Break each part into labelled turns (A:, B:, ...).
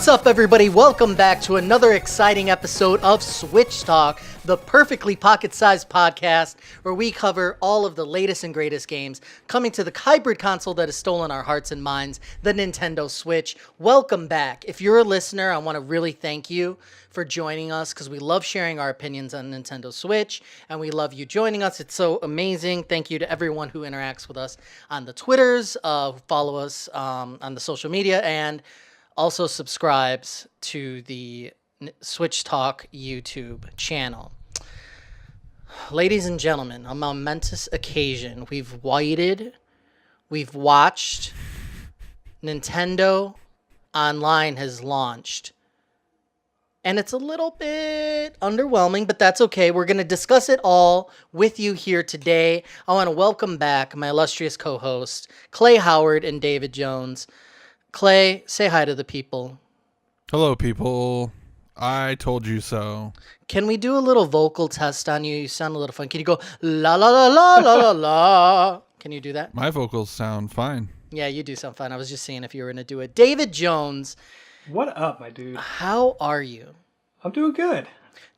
A: What's up, everybody? Welcome back to another exciting episode of Switch Talk, the perfectly pocket-sized podcast where we cover all of the latest and greatest games coming to the hybrid console that has stolen our hearts and minds, the Nintendo Switch. Welcome back. If you're a listener, I want to really thank you for joining us because we love sharing our opinions on Nintendo Switch, and we love you joining us. It's so amazing. Thank you to everyone who interacts with us on the Twitters, who follow us on the social media, and also subscribes to the Switch Talk YouTube channel. Ladies and gentlemen, on a momentous occasion, we've watched, Nintendo Online has launched. And it's a little bit underwhelming, but that's okay. We're going to discuss it all with you here today. I want to welcome back my illustrious co-hosts, Clay Howard and David Jones. Clay, say hi to the people.
B: Hello, people. I told you so.
A: Can we do a little vocal test on you? You sound a little fun. Can you go la la la la la la la? Can you do that?
B: My vocals sound fine.
A: Yeah, you do sound fine. I was just seeing if you were going to do it. David Jones.
C: What up, my dude?
A: How are you?
C: I'm doing good.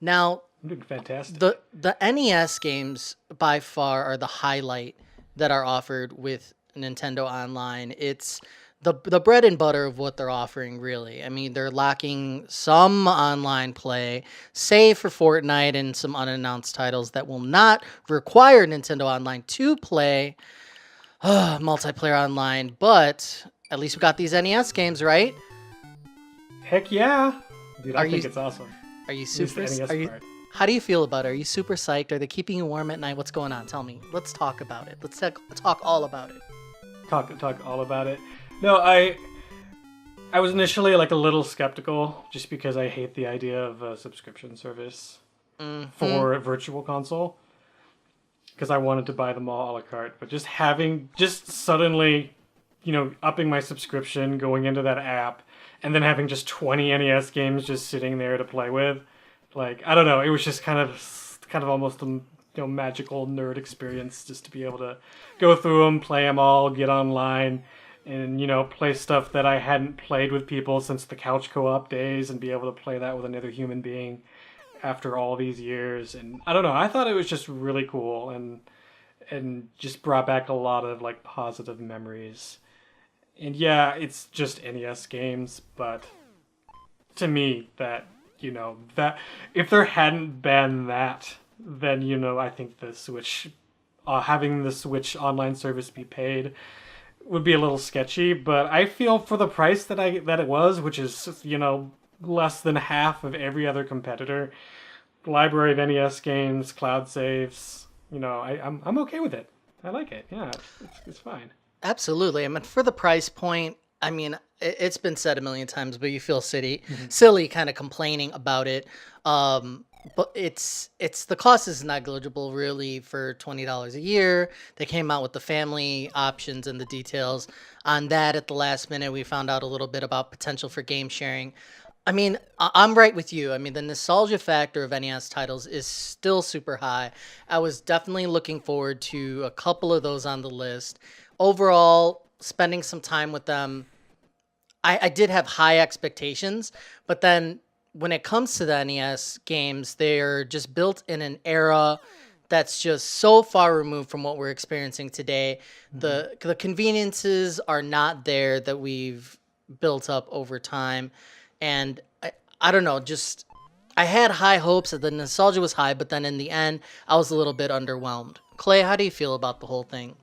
A: Now,
C: I'm doing fantastic.
A: The NES games by far are the highlight that are offered with Nintendo Online. It's the bread and butter of what they're offering, really. I mean, they're lacking some online play, save for Fortnite and some unannounced titles that will not require Nintendo Online to play multiplayer online. But at least we got these NES games, right?
C: Heck yeah. Dude, I think it's awesome.
A: Are you super?
C: At least the NES part.
A: How do you feel about it? Are you super psyched? Are they keeping you warm at night? What's going on? Tell me. Let's talk about it. Let's talk all about it.
C: Talk all about it. No, I was initially like a little skeptical just because I hate the idea of a subscription service for a virtual console because I wanted to buy them all a la carte. But just suddenly, upping my subscription, going into that app, and then having just 20 NES games just sitting there to play with, like, I don't know, it was just kind of almost a magical nerd experience just to be able to go through them, play them all, get online, and play stuff that I hadn't played with people since the couch co-op days, and be able to play that with another human being after all these years. And I don't know, I thought it was just really cool and just brought back a lot of like positive memories. And yeah, it's just NES games, but to me that if there hadn't been that, then I think the Switch, having the Switch online service be paid would be a little sketchy. But I feel for the price that it was, which is less than half of every other competitor, library of NES games, cloud saves, I'm okay with it. I like it. Yeah, it's fine.
A: Absolutely. I mean, for the price point, I mean, it's been said a million times, but you feel silly kind of complaining about it. But it's the cost is negligible, really, for $20 a year. They came out with the family options and the details on that at the last minute. We found out a little bit about potential for game sharing. I mean, I'm right with you. I mean, the nostalgia factor of NES titles is still super high. I was definitely looking forward to a couple of those on the list. Overall, spending some time with them, I did have high expectations, but then when it comes to the NES games, they're just built in an era that's just so far removed from what we're experiencing today. The conveniences are not there that we've built up over time. And I don't know, just I had high hopes that the nostalgia was high, but then in the end, I was a little bit underwhelmed. Clay, how do you feel about the whole thing?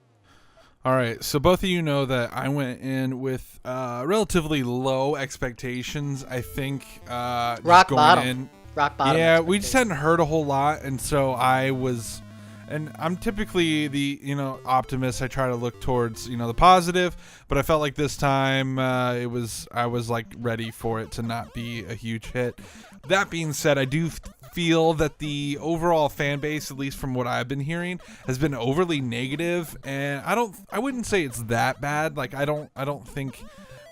B: All right, so both of you know that I went in with relatively low expectations. I think
A: rock bottom.
B: Yeah, we just hadn't heard a whole lot, and so I was, and I'm typically the optimist. I try to look towards the positive, but I felt like this time I was like ready for it to not be a huge hit. That being said, I do feel that the overall fan base, at least from what I've been hearing, has been overly negative, and I wouldn't say it's that bad. Like I don't think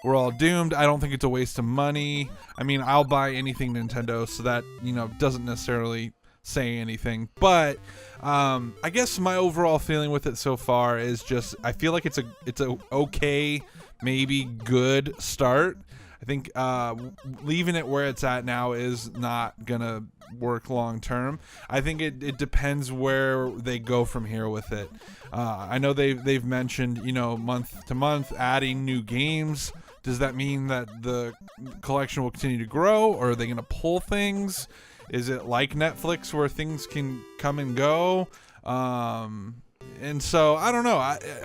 B: we're all doomed. I don't think it's a waste of money. I mean, I'll buy anything Nintendo, so that doesn't necessarily say anything. But I guess my overall feeling with it so far is just I feel like it's a okay, maybe good start. I think leaving it where it's at now is not gonna work long term. I think it depends where they go from here with it. I know they've mentioned, month to month adding new games. Does that mean that the collection will continue to grow, or are they going to pull things? Is it like Netflix where things can come and go? And so I don't know.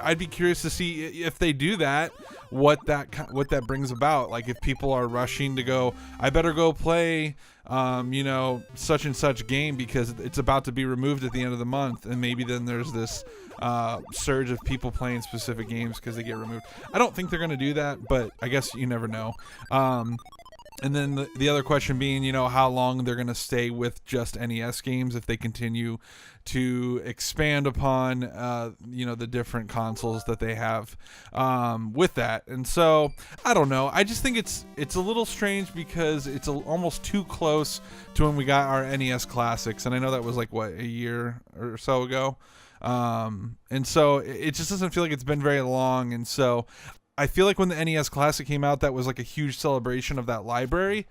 B: I'd be curious to see if they do that, what that brings about. Like if people are rushing to go, I better go play, such and such game because it's about to be removed at the end of the month, and maybe then there's this surge of people playing specific games because they get removed. I don't think they're going to do that, but I guess you never know. And then the other question being, how long they're going to stay with just NES games if they continue to expand upon, the different consoles that they have with that. And so, I don't know. I just think it's a little strange because it's almost too close to when we got our NES Classics. And I know that was like, a year or so ago. And so it just doesn't feel like it's been very long. And so I feel like when the NES Classic came out, that was like a huge celebration of that library.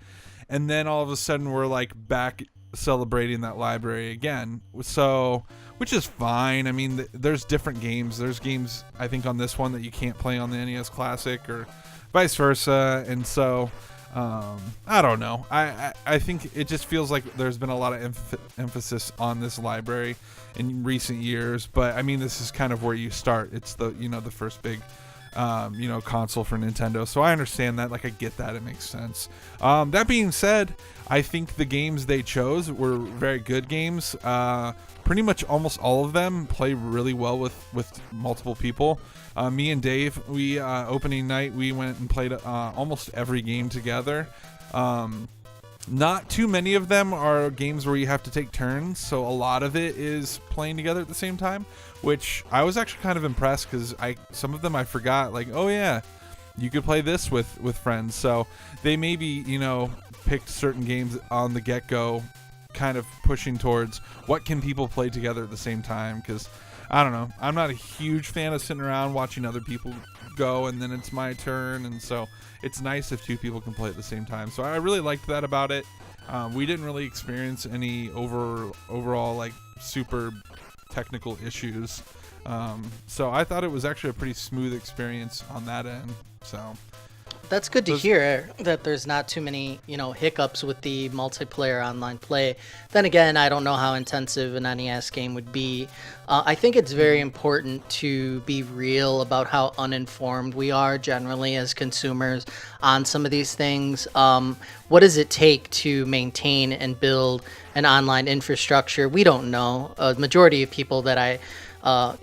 B: And then all of a sudden we're like back celebrating that library again. So, which is fine. I mean, there's different games. There's games, I think, on this one that you can't play on the NES Classic or vice versa. And so, I don't know. I think it just feels like there's been a lot of emphasis on this library in recent years. But I mean, this is kind of where you start. It's the first big console for Nintendo. So I understand that. Like, I get that. It makes sense. That being said, I think the games they chose were very good games. Pretty much almost all of them play really well with multiple people. Me and Dave, we opening night, we went and played almost every game together. Not too many of them are games where you have to take turns, so a lot of it is playing together at the same time, which I was actually kind of impressed because some of them I forgot, like, oh yeah, you could play this with friends. So they maybe, picked certain games on the get-go, kind of pushing towards what can people play together at the same time, because I don't know, I'm not a huge fan of sitting around watching other people go and then it's my turn, and so it's nice if two people can play at the same time. So I really liked that about it. We didn't really experience any overall like super technical issues, so I thought it was actually a pretty smooth experience on that end. So
A: that's good to hear that there's not too many, hiccups with the multiplayer online play. Then again, I don't know how intensive an NES game would be. I think it's very important to be real about how uninformed we are generally as consumers on some of these things. What does it take to maintain and build an online infrastructure? We don't know. A majority of people that I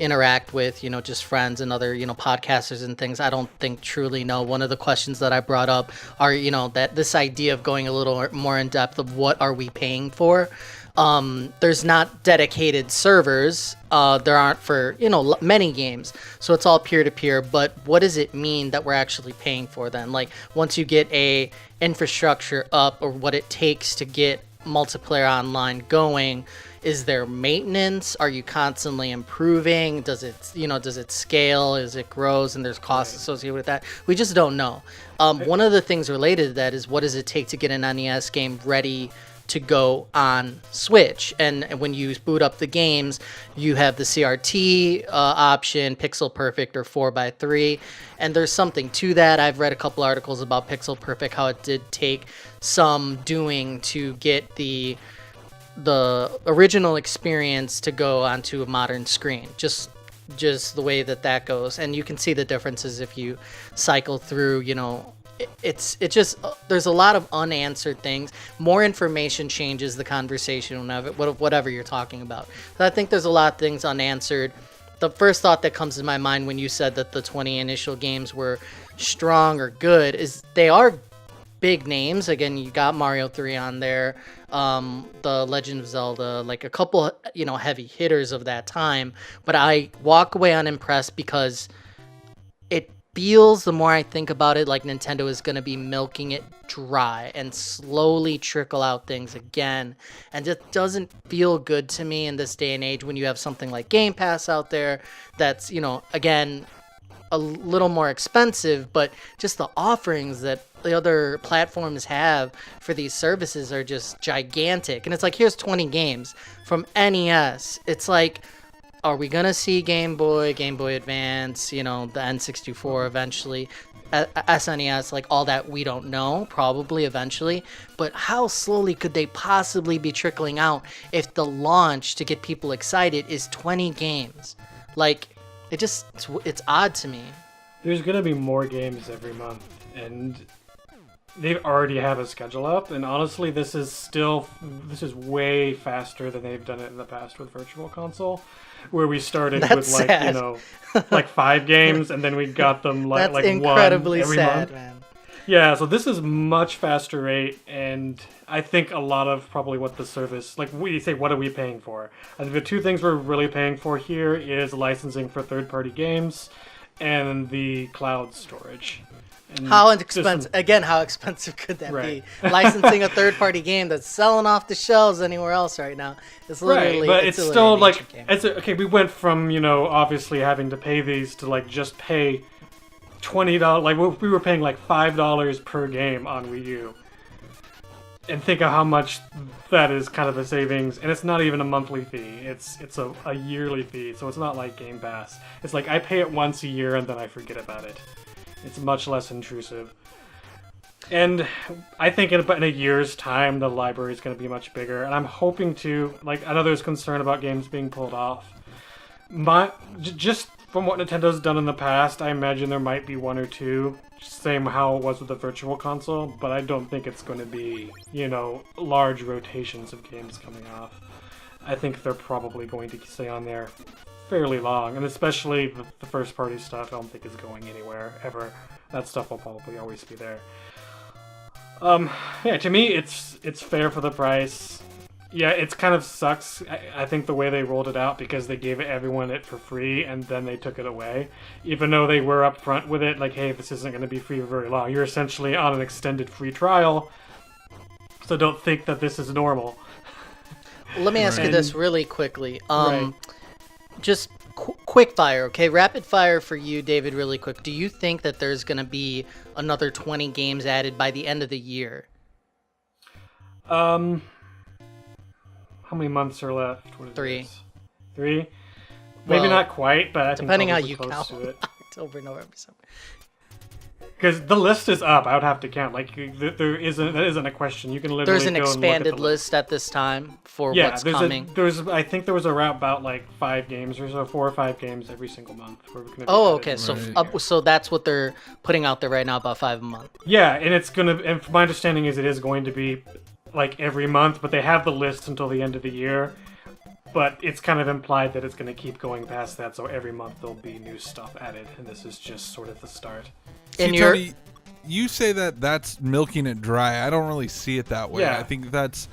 A: interact with, just friends and other, podcasters and things, I don't think truly know. One of the questions that I brought up are, that this idea of going a little more in depth of what are we paying for? There's not dedicated servers. There aren't for, many games. So it's all peer-to-peer. But what does it mean that we're actually paying for then? Like, once you get a infrastructure up, or what it takes to get multiplayer online going, is there maintenance? Are you constantly improving? Does it scale as it grows, and there's costs associated with that? We just don't know. One of the things related to that is, what does it take to get an NES game ready to go on Switch? And when you boot up the games, you have the CRT option, Pixel Perfect or 4x3, and there's something to that. I've read a couple articles about Pixel Perfect, how it did take some doing to get the original experience to go onto a modern screen, just the way that goes. And you can see the differences if you cycle through, it's just, there's a lot of unanswered things. More information changes the conversation of it, whatever you're talking about. So I think there's a lot of things unanswered. The first thought that comes to my mind when you said that the 20 initial games were strong or good is they are big names. Again, you got Mario 3 on there, the Legend of Zelda, like a couple, heavy hitters of that time. But I walk away unimpressed because it feels, the more I think about it, like Nintendo is going to be milking it dry and slowly trickle out things again. And it doesn't feel good to me in this day and age when you have something like Game Pass out there that's, again, a little more expensive, but just the offerings that the other platforms have for these services are just gigantic. And it's like, here's 20 games from NES. It's like, are we gonna see Game Boy Advance, the N64 eventually, SNES, like all that? We don't know, probably eventually. But how slowly could they possibly be trickling out if the launch to get people excited is 20 games? Like, it's odd to me.
C: There's gonna be more games every month, and they already have a schedule up. And honestly, this is way faster than they've done it in the past with Virtual Console, where we started
A: That's
C: with
A: sad.
C: like 5 games, and then we got them
A: That's
C: like
A: incredibly
C: one every
A: sad,
C: month.
A: man.
C: Yeah, so this is much faster rate, and I think a lot of probably what the service, like we say, what are we paying for? I think the two things we're really paying for here is licensing for third-party games and the cloud storage. And
A: How expensive could that
C: Right.
A: be? Licensing a third-party game that's selling off the shelves anywhere else right now. It's literally,
C: Right, but it's
A: literally
C: still
A: a
C: like
A: nature game.
C: okay. We went from obviously having to pay these to like just pay $20. Like we were paying like $5 per game on Wii U, and think of how much that is kind of a savings. And it's not even a monthly fee; it's a yearly fee. So it's not like Game Pass. It's like I pay it once a year and then I forget about it. It's much less intrusive. And I think in a year's time, the library is going to be much bigger. And I'm hoping to, like, I know there's concern about games being pulled off. Just from what Nintendo's done in the past, I imagine there might be one or two, same how it was with the Virtual Console, but I don't think it's going to be, large rotations of games coming off. I think they're probably going to stay on there fairly long, and especially the first party stuff I don't think is going anywhere ever. That stuff will probably always be there. Yeah, to me it's fair for the price. Yeah, it kind of sucks. I think the way they rolled it out, because they gave everyone it for free and then they took it away, even though they were upfront with it, like, hey, this isn't going to be free for very long. You're essentially on an extended free trial, so don't think that this is normal.
A: Let me ask you
C: Right.
A: this really quickly.
C: Right.
A: Just quick fire, okay? Rapid fire for you, David, really quick. Do you think that there's going to be another 20 games added by the end of the year?
C: How many months are left? What is
A: 3.
C: this? 3? Maybe
A: Well,
C: not quite, but I think
A: depending how
C: probably
A: you
C: close
A: count.
C: to it.
A: October, November, December.
C: Because the list is up. I would have to count. Like, that isn't a question. You can literally
A: There's an
C: go and look at
A: expanded
C: the
A: list at this time for
C: Yeah,
A: what's
C: there's
A: coming.
C: I think there was around about like 5 games or so, 4 or 5 games every single month. Where we're gonna be
A: Oh,
C: added
A: okay.
C: in
A: So,
C: the year.
A: so that's what they're putting out there right now, about 5 a month.
C: Yeah, and it's gonna. And my understanding is it is going to be like every month, but they have the list until the end of the year. But it's kind of implied that it's going to keep going past that, so every month there'll be new stuff added, and this is just sort of the start.
B: See,
A: And you're
B: Tony, you say that's milking it dry. I don't really see it that way.
C: Yeah.
B: I think that's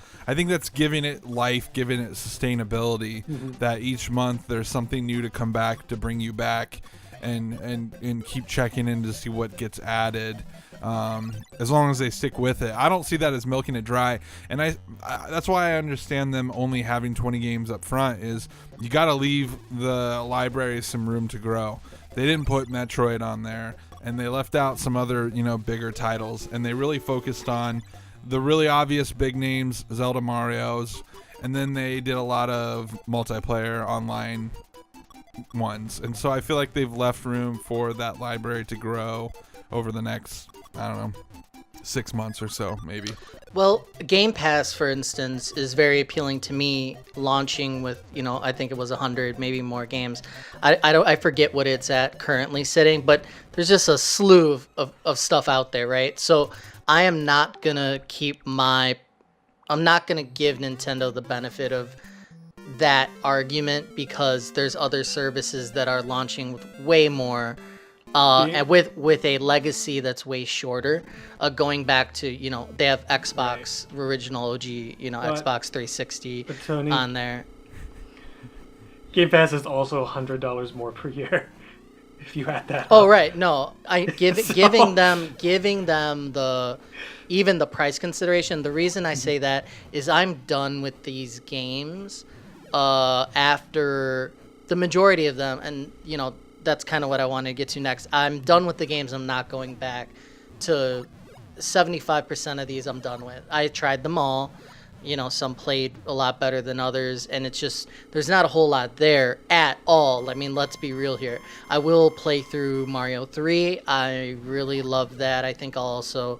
B: giving it life, giving it sustainability. That each month there's something new to come back to bring you back, and keep checking in to see what gets added. As long as they stick with it, I don't see that as milking it dry, and I that's why I understand them only having 20 games up front. Is you got to leave the library some room to grow. They didn't put Metroid on there, and they left out some other bigger titles, and they really focused on the really obvious big names, Zelda, Mario's, and then they did a lot of multiplayer online ones, and so I feel like they've left room for that library to grow over the next, I don't know, 6 months or so, maybe.
A: Well, Game Pass, for instance, is very appealing to me, launching with, I think it was 100, maybe more games. I forget what it's at currently sitting, but there's just a slew of stuff out there, right? So I am not going to I'm not going to give Nintendo the benefit of that argument, because there's other services that are launching with way more and with a legacy that's way shorter, going back to they have Xbox original OG Xbox 360
C: But Tony,
A: on there.
C: Game Pass is also $100 more per year. If you add that.
A: Oh
C: up.
A: right, no, giving them even the price consideration. The reason I say that is I'm done with these games after the majority of them, and that's kind of what I want to get to next. I'm done with the games. I'm not going back to 75% of these I'm done with. I tried them all. Some played a lot better than others, and it's just there's not a whole lot there at all. I mean, let's be real here. I will play through Mario 3. I really love that. I think I'll also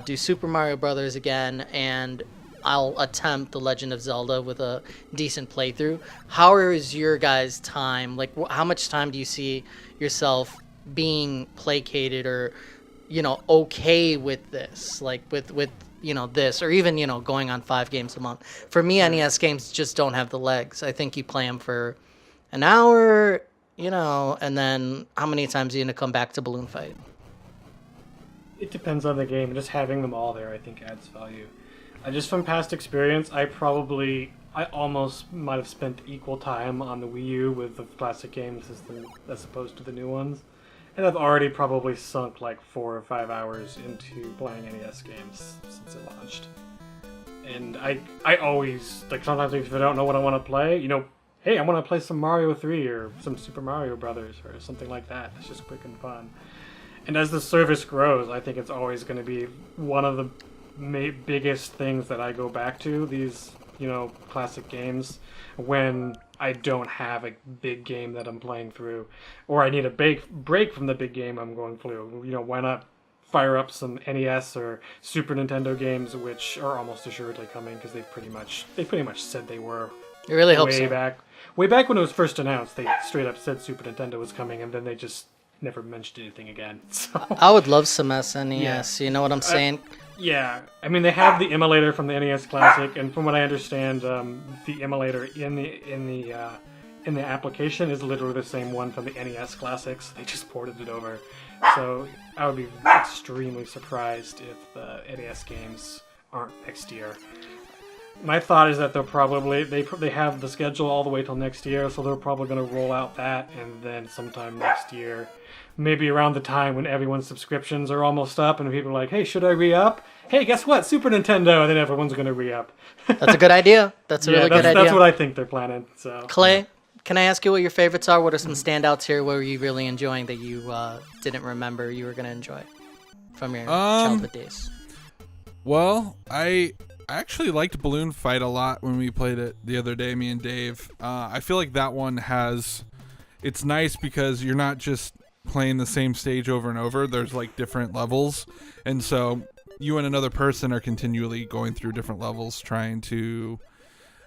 A: do Super Mario Brothers again, and I'll attempt The Legend of Zelda with a decent playthrough. How is your guys' time? Like, how much time do you see yourself being placated or, okay with this? Like, with this, or even, going on 5 games a month. For me, NES games just don't have the legs. I think you play them for an hour, and then how many times are you going to come back to Balloon Fight?
C: It depends on the game. Just having them all there, I think, adds value. Just from past experience, I almost might have spent equal time on the Wii U with the classic games as opposed to the new ones. And I've already probably sunk like 4 or 5 hours into playing NES games since it launched. And I always, like, sometimes if I don't know what I want to play, hey, I want to play some Mario 3 or some Super Mario Brothers or something like that. It's just quick and fun. And as the service grows, I think it's always going to be one of the biggest things that I go back to, these, classic games, when I don't have a big game that I'm playing through, or I need a break from the big game I'm going through. Why not fire up some NES or Super Nintendo games, which are almost assuredly coming because they pretty much said they were.
A: I really hope so.
C: Way back when it was first announced, they straight up said Super Nintendo was coming, and then they just never mentioned anything again. So
A: I would love some SNES. Yeah. You know what I'm saying?
C: Yeah, I mean, they have the emulator from the NES Classic, and from what I understand, the emulator in the application is literally the same one from the NES Classics. They just ported it over. So I would be extremely surprised if the NES games aren't next year. My thought is that they'll probably they have the schedule all the way till next year, so they're probably going to roll out that, and then sometime next year, maybe around the time when everyone's subscriptions are almost up and people are like, hey, should I re-up? Hey, guess what? Super Nintendo, and then everyone's going to re-up.
A: That's a good idea. That's a really good idea.
C: That's what I think they're planning. So,
A: Clay, can I ask you what your favorites are? What are some standouts here? What were you really enjoying that you didn't remember you were going to enjoy from your childhood days?
B: Well, I actually liked Balloon Fight a lot when we played it the other day, me and Dave. I feel like that one it's nice because you're not just playing the same stage over and over. There's like different levels, and so you and another person are continually going through different levels, trying to,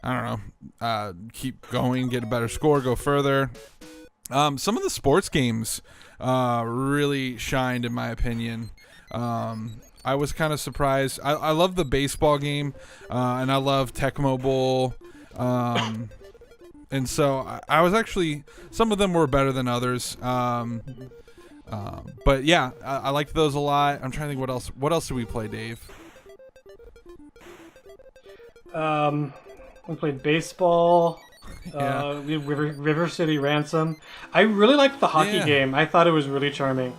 B: I don't know, keep going, get a better score, go further. Some of the sports games really shined, in my opinion. I was kind of surprised. I love the baseball game, and I love Tecmo Bowl. And so I was actually, some of them were better than others. But yeah, I liked those a lot. I'm trying to think what else. What else did we play, Dave?
C: We played baseball.
B: Yeah.
C: River City Ransom. I really liked the hockey game. I thought it was really charming.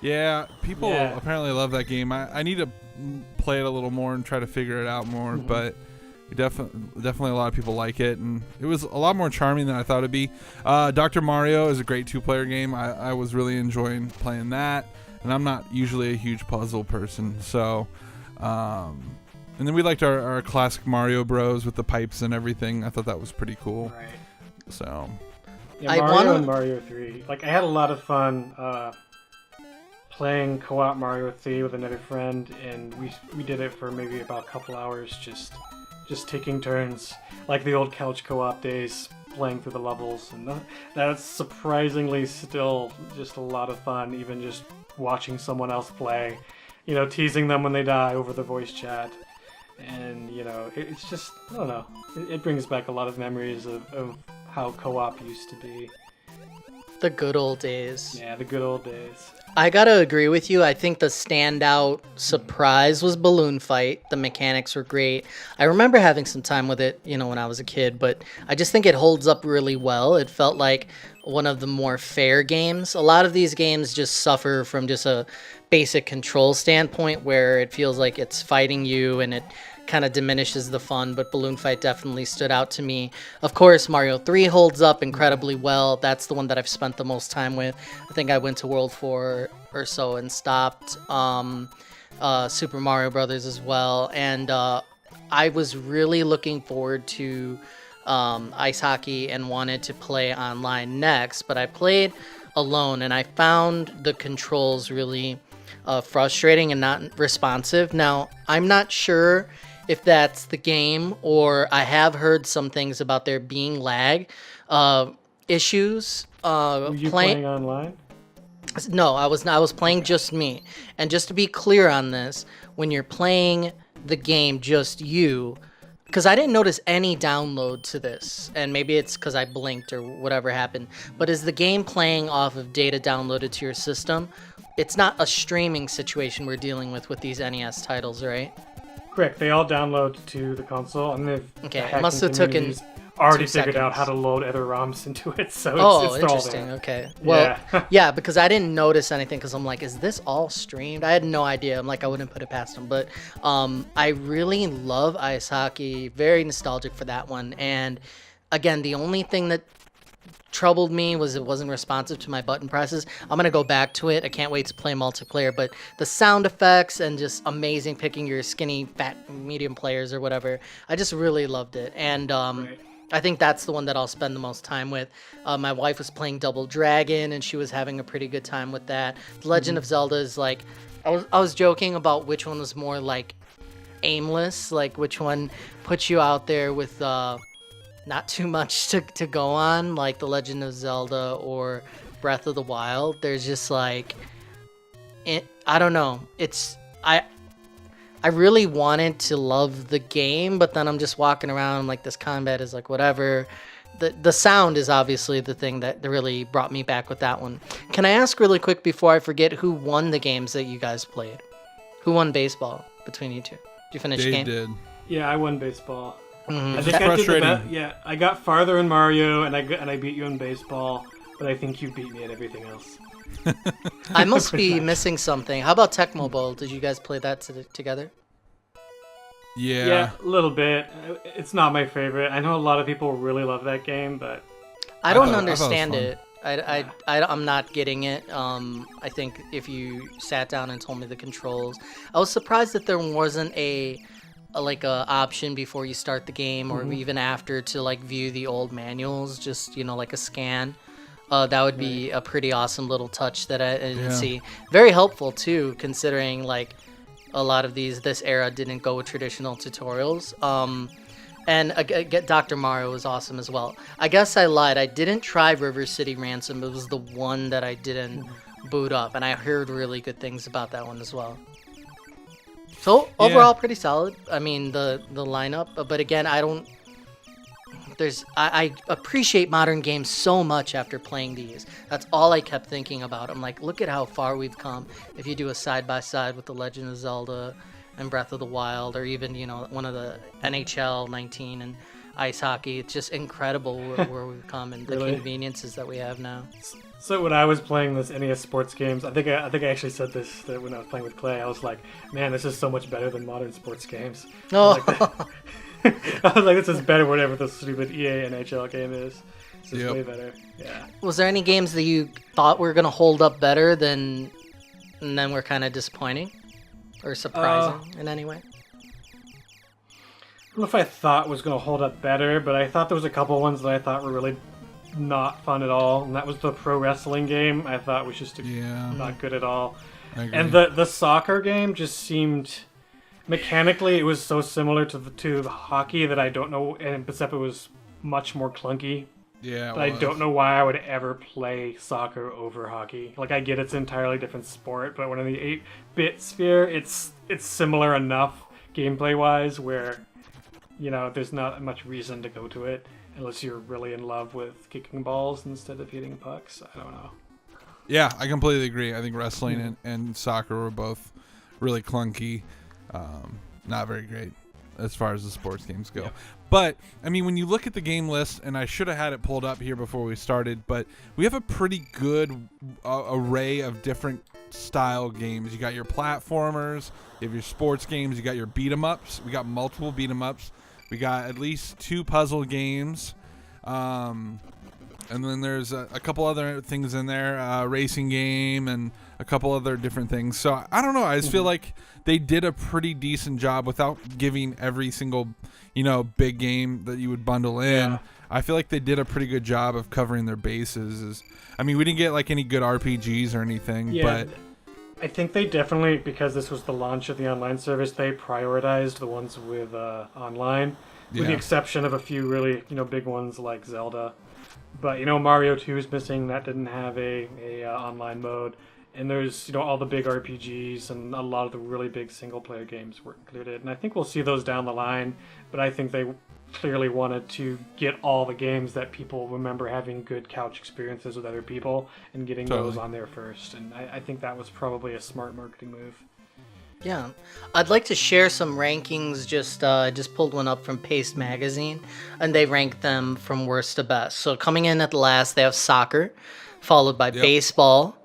B: Yeah, people apparently love that game. I need to play it a little more and try to figure it out more, but definitely a lot of people like it, and it was a lot more charming than I thought it'd be. Dr. Mario is a great 2-player game. I was really enjoying playing that, and I'm not usually a huge puzzle person, so and then we liked our classic Mario Bros with the pipes and everything. I thought that was pretty cool.
C: Right.
B: So
C: yeah, Mario and Mario 3. Like, I had a lot of fun playing co-op Mario 3 with another friend, and we did it for maybe about a couple hours, just taking turns, like the old couch co-op days, playing through the levels, and that's surprisingly still just a lot of fun, even just watching someone else play, teasing them when they die over the voice chat, and it's just, I don't know, it brings back a lot of memories of how co-op used to be.
A: The good old days.
C: Yeah, the good old days.
A: I gotta agree with you. I think the standout surprise was Balloon Fight. The mechanics were great. I remember having some time with it, when I was a kid, but I just think it holds up really well. It felt like one of the more fair games. A lot of these games just suffer from just a basic control standpoint where it feels like it's fighting you and it kind of diminishes the fun, but Balloon Fight definitely stood out to me. Of course, Mario 3 holds up incredibly well. That's the one that I've spent the most time with. I think I went to World 4 or so and stopped. Super Mario Brothers as well, and I was really looking forward to ice hockey and wanted to play online next, but I played alone and I found the controls really frustrating and not responsive. Now, I'm not sure if that's the game, or I have heard some things about there being lag issues.
C: Were you playing online?
A: No, I was not. I was playing just me. And just to be clear on this, when you're playing the game just you, because I didn't notice any download to this, and maybe it's because I blinked or whatever happened, but is the game playing off of data downloaded to your system? It's not a streaming situation we're dealing with these NES titles, right?
C: Correct. They all download to the console, and they've
A: Okay, it must have taken
C: already
A: 2
C: figured out
A: seconds.
C: how to load other ROMs into it, so
A: Oh,
C: it's all
A: interesting.
C: there.
A: Okay. Well,
C: Yeah.
A: yeah, because I didn't notice anything because I'm like, is this all streamed? I had no idea. I'm like, I wouldn't put it past them. But I really love ice hockey. Very nostalgic for that one. And again, the only thing that troubled me was it wasn't responsive to my button presses. I'm going to go back to it. I can't wait to play multiplayer. But the sound effects and just amazing picking your skinny, fat, medium players or whatever. I just really loved it. And
C: Right.
A: I think that's the one that I'll spend the most time with. My wife was playing Double Dragon, and she was having a pretty good time with that. The Legend of Zelda is like, I was joking about which one was more like aimless, like which one puts you out there with not too much to go on, like The Legend of Zelda or Breath of the Wild. There's just like, I don't know. I really wanted to love the game, but then I'm just walking around like this combat is like whatever. The sound is obviously the thing that really brought me back with that one. Can I ask really quick before I forget who won the games that you guys played? Who won baseball between you two? Did you finish the
B: Dave
A: game?
B: did.
C: Yeah, I won baseball.
A: Mhm.
C: I think
B: It's
C: I did the
B: frustrating.
C: Yeah, I got farther in Mario, and I beat you in baseball, but I think you beat me at everything else.
A: I must
C: Pretty
A: be
C: much.
A: missing something. How about Tecmo Bowl? Did you guys play that together?
B: Yeah.
C: A little bit. It's not my favorite. I know a lot of people really love that game, but
A: I don't
B: thought it was
A: understand
B: fun.
A: it. I'm not getting it. I think if you sat down and told me the controls, I was surprised that there wasn't a like a option before you start the game or even after to like view the old manuals, just like a scan. That would be a pretty awesome little touch that I didn't
B: Yeah.
A: see. Very helpful too, considering like a lot of this era didn't go with traditional tutorials. And Dr. Mario was awesome as well. I guess I lied. I didn't try River City Ransom. It was the one that I didn't boot up, and I heard really good things about that one as well. So overall, pretty solid. I mean, the lineup, but again, I appreciate modern games so much after playing these. That's all I kept thinking about. I'm like, look at how far we've come. If you do a side by side with The Legend of Zelda and Breath of the Wild, or even one of the NHL 19 and ice hockey, it's just incredible where we've come and the
C: Really?
A: conveniences that we have now.
C: so when I was playing this NES sports games, I think I actually said this that when I was playing with Clay, I was like, man, this is so much better than modern sports games.
A: No,
C: I was like, this is better whatever the stupid EA NHL game is. This is
B: Yep.
C: way better. Yeah.
A: was there any games that you thought were gonna hold up better and then were kind of disappointing or surprising in any way?
C: I don't know if I thought was going to hold up better, but I thought there was a couple ones that I thought were really not fun at all, and that was the pro wrestling game. I thought was just
B: Yeah.
C: not good at all.
B: I agree.
C: And the soccer game just seemed mechanically it was so similar to the hockey that I don't know, and except it was much more clunky.
B: Yeah. it
C: But I
B: was.
C: don't know why I would ever play soccer over hockey. Like I get it's an entirely different sport, but when in the 8-bit sphere, it's similar enough gameplay wise where there's not much reason to go to it unless you're really in love with kicking balls instead of hitting pucks. I don't know.
B: Yeah, I completely agree. I think wrestling and soccer were both really clunky, not very great as far as the sports games go.
C: Yeah.
B: But, I mean, when you look at the game list, and I should have had it pulled up here before we started, but we have a pretty good array of different style games. You got your platformers, you have your sports games, you got your beat-em-ups. We got multiple beat-em-ups. We got at least 2 puzzle games. And then there's a couple other things in there, racing game and a couple other different things. So I don't know. I just feel like they did a pretty decent job without giving every single, big game that you would bundle in.
C: Yeah.
B: I feel like they did a pretty good job of covering their bases. We didn't get like any good RPGs or anything, but
C: I think they definitely, because this was the launch of the online service, they prioritized the ones with online, with the exception of a few really, big ones like Zelda. But, Mario 2 is missing. That didn't have a online mode. And there's, all the big RPGs and a lot of the really big single-player games were included. And I think we'll see those down the line. But I think they clearly wanted to get all the games that people remember having good couch experiences with other people and getting those on there first. And I think that was probably a smart marketing move.
A: Yeah, I'd like to share some rankings. Just pulled one up from Paste Magazine, and they ranked them from worst to best. So coming in at the last, they have soccer, followed by baseball,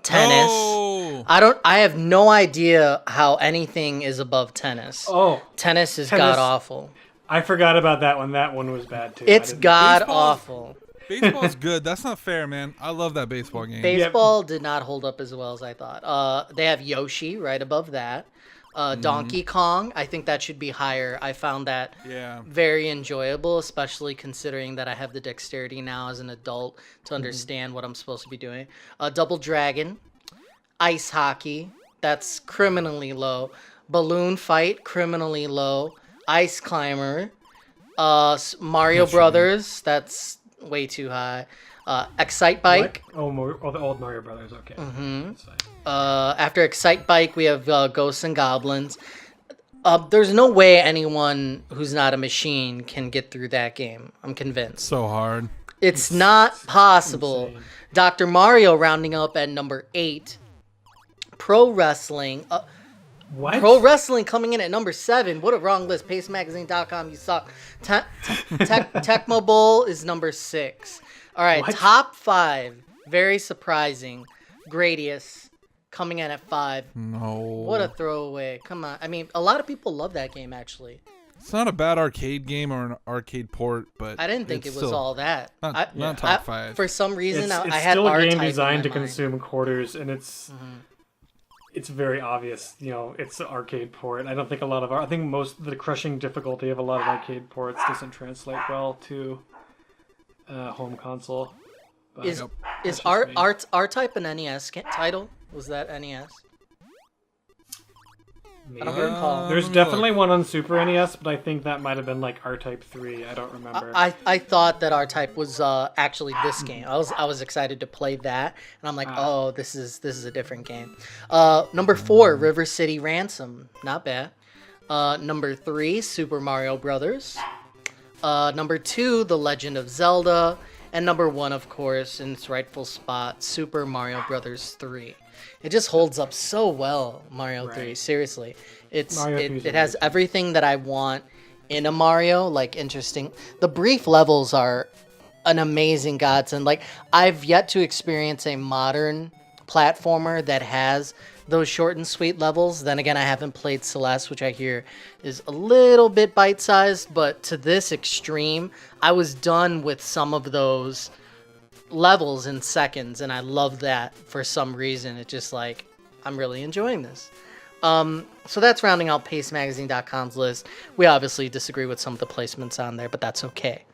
A: tennis.
B: Oh.
A: I have no idea how anything is above tennis.
C: Oh,
A: tennis is god awful.
C: I forgot about that one. That one was bad too.
A: It's god awful.
B: Baseball's good. That's not fair, man. I love that baseball game.
A: Baseball did not hold up as well as I thought. They have Yoshi right above that. Donkey Kong, I think that should be higher. I found that very enjoyable, especially considering that I have the dexterity now as an adult to understand what I'm supposed to be doing. Double Dragon, ice hockey, that's criminally low. Balloon fight, criminally low. Ice climber, Mario Brothers, that's way too high. Excite Bike.
C: What? The old Mario Brothers. Okay.
A: After Excite Bike, we have Ghosts and Goblins. There's no way anyone who's not a machine can get through that game. I'm convinced.
B: So hard.
A: It's not possible.
C: Insane.
A: Dr. Mario rounding up at number 8. Pro Wrestling.
C: What?
A: Pro Wrestling coming in at number 7. What a wrong list. PaceMagazine.com, you suck. Tecmo Bowl is number 6. All right, top 5. Very surprising. Gradius coming in at 5.
B: No.
A: What a throwaway. Come on. A lot of people love that game, actually.
B: It's not a bad arcade game or an arcade port, but
A: I didn't think it was
B: still
A: all that.
B: Not top 5.
A: For some reason,
C: it's
A: I had
C: still a
A: R-Type
C: game
A: in
C: designed
A: my
C: to
A: mind.
C: consume quarters, and it's very obvious. It's an arcade port. I don't think I think most the crushing difficulty of a lot of arcade ports doesn't translate well to home console. But
A: Is R-Type an NES title? Was that NES? I don't recall.
C: There's definitely one on Super NES, but I think that might have been like R-Type 3. I don't remember.
A: I thought that R-Type was actually this game. I was excited to play that, and I'm like, oh, this is a different game. Number 4, River City Ransom, not bad. Number 3, Super Mario Brothers. Number 2, The Legend of Zelda, and number 1, of course, in its rightful spot, Super Mario Brothers 3. It just holds up so well, Mario 3. Seriously, it has everything that I want in a Mario. Like interesting, the brief levels are an amazing godsend. Like I've yet to experience a modern platformer that has those short and sweet levels. Then again, I haven't played Celeste, which I hear is a little bit bite-sized, but to this extreme, I was done with some of those levels in seconds, and I love that for some reason. It's just like I'm really enjoying this. So that's rounding out PaceMagazine.com's list. We obviously disagree with some of the placements on there, but that's okay.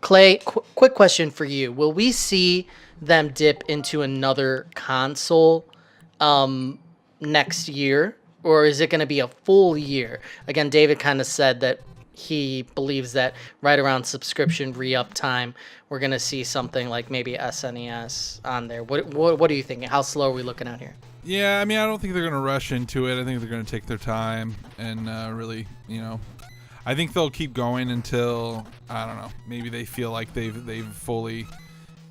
A: Clay, quick question for you: will we see them dip into another console next year, or is it going to be a full year? Again, David kind of said that he believes that right around subscription re-up time, we're going to see something like maybe SNES on there. What are you thinking? How slow are we looking at here?
B: Yeah, I don't think they're going to rush into it. I think they're going to take their time and really, I think they'll keep going until, I don't know, maybe they feel like they've fully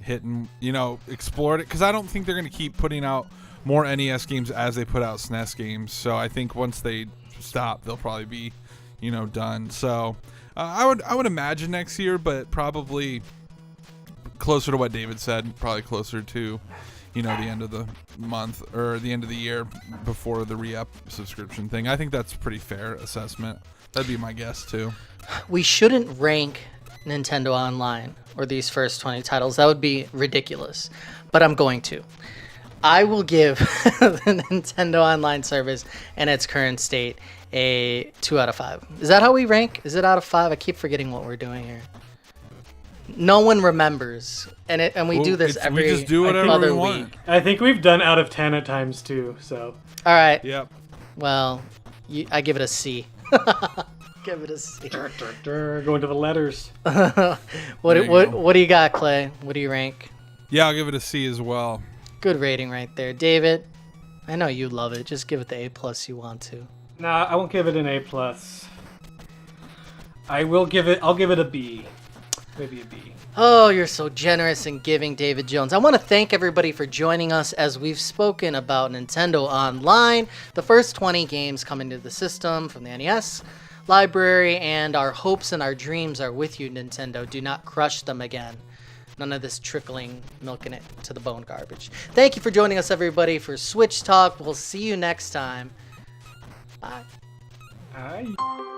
B: hit and, explored it. Because I don't think they're going to keep putting out more NES games as they put out SNES games. So I think once they stop, they'll probably be done. So I would imagine next year, but probably closer to what David said, probably closer to the end of the month or the end of the year before the re-up subscription thing. I think that's a pretty fair assessment. That'd be my guess too.
A: We shouldn't rank Nintendo Online or these first 20 titles. That would be ridiculous, but I'm going to. I will give the Nintendo Online service in its current state a 2 out of 5. Is that how we rank? Is it out of 5? I keep forgetting what we're doing here. No one remembers, and we do this every
B: we just do whatever
A: other
B: we want.
A: week.
C: I think we've done out of 10 at times too. So
A: All right.
B: Yep.
A: Well, I give it a C. Give it a C.
C: going to the letters.
A: What
B: There you go.
A: what do you got, Clay? What do you rank?
B: Yeah, I'll give it a C as well.
A: Good rating right there, David. I know you love it. Just give it the A+ you want to.
C: Nah, I won't give it an A+. I'll give it a B. Maybe a B.
A: Oh, you're so generous and giving, David Jones. I want to thank everybody for joining us as we've spoken about Nintendo Online, the first 20 games coming to the system from the NES library, and our hopes and our dreams are with you, Nintendo. Do not crush them again. None of this trickling, milking it to the bone garbage. Thank you for joining us, everybody, for Switch Talk. We'll see you next time. Bye.
C: Aye.